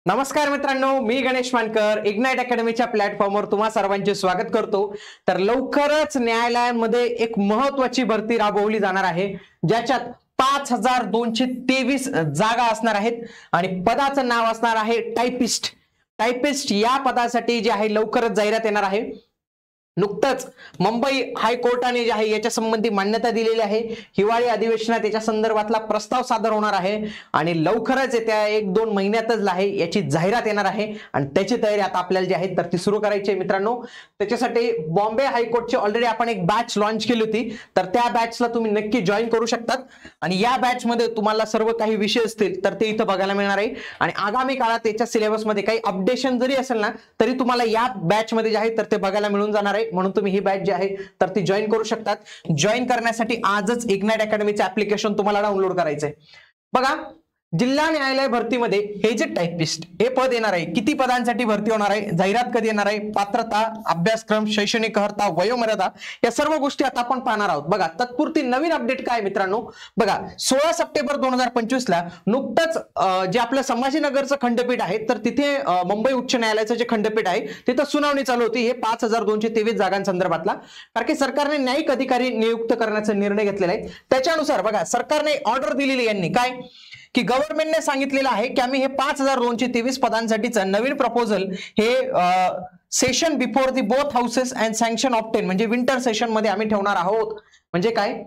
नमस्कार मित्रांनो, मी गणेश मानकर इग्नाइट अकॅडमीच्या प्लॅटफॉर्मवर तुम्हा सर्वांचे स्वागत करतो। तर लवकरच न्यायालयांमध्ये एक महत्त्वाची भरती राबवली जाणार आहे, ज्याच्यात 5223 जागा असणार आहेत आणि पदाचं नाव असणार आहे टायपिस्ट। टायपिस्ट या पदासाठी जे आहे लवकरच जाहिरात येणार आहे। नुकतंच मुंबई हायकोर्टाने जे आहे याच्या संबंधी मान्यता दिलेली आहे। हिवाळी अधिवेशनात याच्या संदर्भातला प्रस्ताव सादर होणार आहे आणि लवकरच येत्या 1-2 महिन्यातच आहे याची जाहिरात येणार आहे आणि त्याची तयारी आता आपल्याला जी आहे तर ती सुरू करायची आहे मित्रांनो। त्याच्यासाठी बॉम्बे हायकोर्टची ऑलरेडी आपण एक बॅच लॉन्च केली होती, तर त्या बॅचला तुम्ही नक्की जॉइन करू शकतात आणि या बॅच मध्ये तुम्हाला सर्व काही विषय असतील तर ते इथं बघायला मिळणार आहे आणि आगामी काळात याच्या सिलेबस मध्ये काही अपडेशन जरी असेल ना तरी तुम्हाला या बॅच मध्ये जे आहे तर ते बघायला मिळून जाणार आहे। म्हणून तुम्ही ही बॅच जी आहे तर ती जॉइन करू शकतात। जॉइन करण्यासाठी आजच इग्नाइट अकॅडमीचे ऍप्लिकेशन तुम्हाला डाउनलोड करायचंय। बघा, जिल्हा न्यायालय भरतीमध्ये हे जे टायपिस्ट हे पद येणार आहे, किती पदांसाठी भरती होणार आहे, जाहिरात कधी येणार आहे, पात्रता, अभ्यासक्रम, शैक्षणिक अर्हता, वयोमर्यादा या सर्व गोष्टी आता आपण पाहणार आहोत। बघा, तत्पुरती नवीन अपडेट काय मित्रांनो, बघा 16 सप्टेंबर 2025 ला नुकतंच जे आपलं संभाजीनगरचं खंडपीठ आहे तर तिथे मुंबई उच्च न्यायालयाचं जे खंडपीठ आहे तिथं सुनावणी चालू होती। हे 5223 जागांसंदर्भातला, कारण की सरकारने न्यायिक अधिकारी नियुक्त करण्याचा निर्णय घेतलेला आहे। त्याच्यानुसार बघा, सरकारने ऑर्डर दिलेली यांनी काय की गव्हर्नमेंटने सांगितलेलं आहे की आम्ही हे 5223 पदांसाठीचं नवीन प्रपोजल हे session before the both houses and sanction obtain म्हणजे विंटर सेशन मध्ये आम्ही ठेवणार आहोत। म्हणजे काय,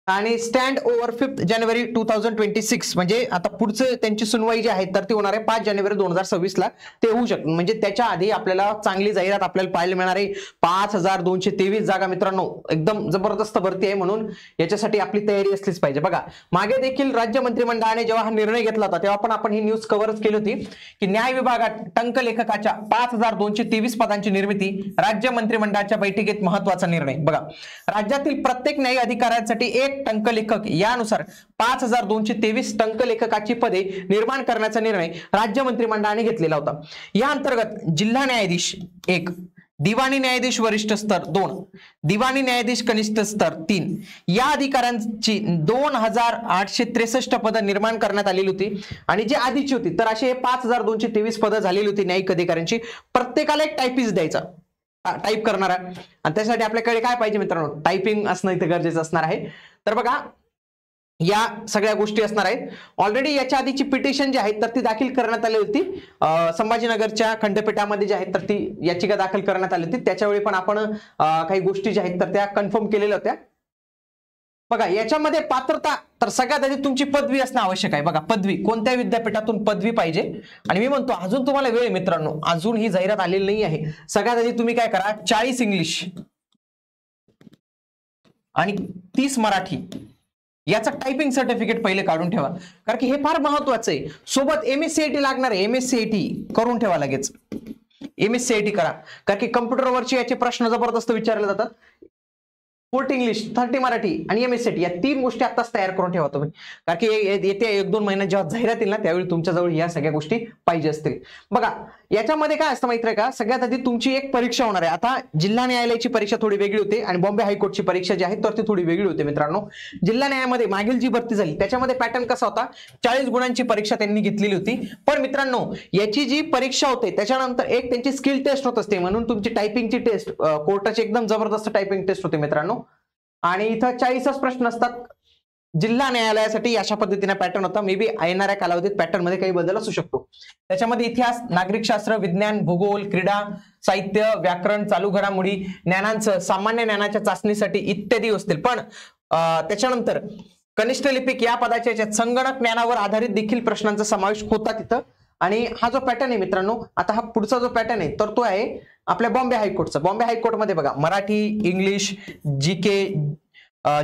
आणि स्टँड ओव्हर 5 जानेवारी 2026 म्हणजे आता पुढचे त्यांची सुनवाई जी आहे तर ती होणार आहे 5 जानेवारी 2026 ला ते होऊ शकते। म्हणजे त्याच्या आधी आपल्याला चांगली जाहिरात आपल्याला पाहायला मिळणार आहे। 5223 जागा मित्रांनो, एकदम जबरदस्त भरती आहे, म्हणून याच्यासाठी आपली तयारी असलीच पाहिजे। बघा, मागे देखील राज्य मंत्रिमंडळाने जेव्हा हा निर्णय घेतला होता तेव्हा पण आपण ही न्यूज कव्हरच केली होती की न्याय विभागात टंकलेखकाच्या 5223 पदांची निर्मिती, राज्य मंत्रिमंडळाच्या बैठकीत महत्त्वाचा निर्णय। बघा, राज्यातील प्रत्येक न्याय अधिकाऱ्यासाठी एक टंकलेखक, यानुसार 5223 टंकलेखकाची पदे निर्माण करण्याचा निर्णय राज्य मंत्रिमंडळाने घेतलेला होता। या अंतर्गत जिल्हा न्यायाधीश 1, दिवाणी न्यायाधीश वरिष्ठ स्तर 2, दिवाणी न्यायाधीश कनिष्ठ स्तर 3 या अधिकाऱ्यांची 2863 पदं निर्माण करण्यात आलेली होती आणि जे आधीची होती तर असे 5223 पदं झालेली होती न्यायिक अधिकाऱ्यांची। प्रत्येकाला एक टायपिस्ट द्यायचा, टाईप करणारा, आणि त्यासाठी आपल्याकडे काय पाहिजे मित्रांनो, टायपिंग असणं इथे गरजेचं असणार आहे। तर बघा, या सगळ्या गोष्टी असणार आहेत। ऑलरेडी याच्या आधीची पिटिशन जी आहे तर ती दाखल करण्यात आली होती संभाजीनगरच्या खंडपीठामध्ये जी आहे तर ती याचिका दाखल करण्यात आली होती। त्याच्यावेळी पण आपण काही गोष्टी ज्या आहेत तर त्या कन्फर्म केलेल्या होत्या। बघा, याच्यामध्ये पात्रता तर सगळ्यात आधी तुमची पदवी असणं आवश्यक आहे। बघा, पदवी कोणत्या विद्यापीठातून पदवी पाहिजे, आणि मी म्हणतो अजून तुम्हाला वेळ मित्रांनो, अजून ही जाहिरात आलेली नाही आहे। सगळ्यात आधी तुम्ही काय करा, 40 इंग्लिश आणि 30 मराठी याचा टायपिंग सर्टिफिकेट पहिले काढून ठेवा, कारण की हे फार महत्वाचं आहे। सोबत MSCIT लागणार आहे, MSCIT करून ठेवा लगेच, MSCIT करा, कारण की कम्प्युटरवरचे याचे प्रश्न जबरदस्त विचारले जातात। 40 इंग्लिश, 30 मराठी आणि MSCIT या 3 गोष्टी आताच तयार करून ठेवा तुम्ही, कारण की येत्या 1-2 महिन्यात जेव्हा जाहिरात येईल ना त्यावेळी तुमच्याजवळ या सगळ्या गोष्टी पाहिजे असतील। बघा, याच्यामध्ये काय असतं माहिती आहे का, सगळ्यात आधी तुमची एक परीक्षा होणार आहे। आता जिल्हा न्यायालयाची परीक्षा थोडी वेगळी होते आणि बॉम्बे हायकोर्टची परीक्षा जी आहे तर ती थोडी वेगळी होते मित्रांनो। जिल्हा न्यायालयामध्ये मागील जी भरती झाली त्याच्यामध्ये पॅटर्न कसा होता, 40 गुणांची परीक्षा त्यांनी घेतलेली होती, पण मित्रांनो याची जी परीक्षा होते त्याच्यानंतर एक त्यांची स्किल टेस्ट होत असते, म्हणून तुमची टायपिंगची टेस्ट कोर्टाची एकदम जबरदस्त टायपिंग टेस्ट होते मित्रांनो। आणि इथं 40च प्रश्न असतात जिल्हा न्यायालयासाठी, अशा पद्धतीने पॅटर्न होता। मे बी येणाऱ्या कालावधीत पॅटर्न मध्ये काही बदल असू शकतो। त्याच्यामध्ये इतिहास, नागरिकशास्त्र, विज्ञान, भूगोल, क्रीडा, साहित्य, व्याकरण, चालू घडामोडी, ज्ञानांचं सामान्य ज्ञानाच्या चाचणीसाठी इत्यादी असतील। पण त्याच्यानंतर कनिष्ठ लिपिक या पदाच्या याच्यात संगणक ज्ञानावर आधारित देखील प्रश्नांचा समावेश होता तिथं। आणि हा जो पॅटर्न आहे मित्रांनो, आता हा पुढचा जो पॅटर्न आहे तर तो आहे आपल्या बॉम्बे हायकोर्टचा। बॉम्बे हायकोर्टमध्ये बघा, Marathi, English, GK,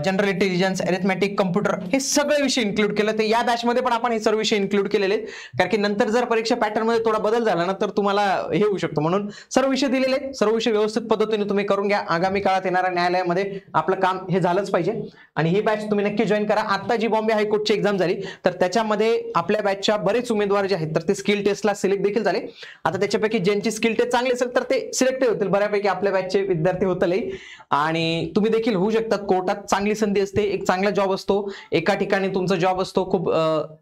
general intelligence, arithmetic, computer हे सगळे विषय इन्क्लूड केले। तर या बॅचमध्ये पण आपण हे सर्व विषय इन्क्लूड केलेले आहेत, कारण की नंतर जर परीक्षा पॅटर्न मध्ये थोडा बदल झाला ना तर तुम्हाला हे होऊ शकतो, म्हणून सर्व विषय दिलेले आहेत। सर्व विषय व्यवस्थित पद्धतीने तुम्ही करून घ्या, आगामी काळात येणाऱ्या न्यायालयामध्ये आपलं काम हे झालंच पाहिजे। आणि ही बॅच तुम्ही नक्की जॉईन करा। आता जी बॉम्बे हायकोर्टची एक्झाम झाली तर त्याच्यामध्ये आपल्या बॅचच्या बरेच उमेदवार जे आहेत तर ते स्किल टेस्टला सिलेक्ट देखील झाले। आता त्याच्यापैकी ज्यांची स्किल टेस्ट चांगली असेल तर ते सिलेक्ट होतील, बऱ्यापैकी आपल्या बॅचचे विद्यार्थी होतील आणि तुम्ही देखील होऊ शकतात कोर्टात। चांगली संधी असते, एक चांगला जॉब असतो, एका ठिकाणी तुमचा जॉब असतो, खूप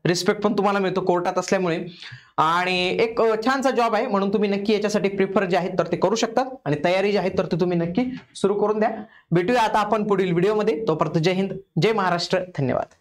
रिस्पेक्ट पण तुम्हाला मिळतो कोर्टात असल्यामुळे, आणि एक छानसा जॉब आहे. म्हणून तुम्ही नक्की याच्यासाठी प्रिफर जे आहेत तर ते करू शकतात आणि तयारी जी आहे तर ते तुम्ही नक्की सुरू करून द्या. भेटूया आता आपण पुढील व्हिडिओमध्ये. तोपर्यंत जय हिंद, जय महाराष्ट्र, धन्यवाद.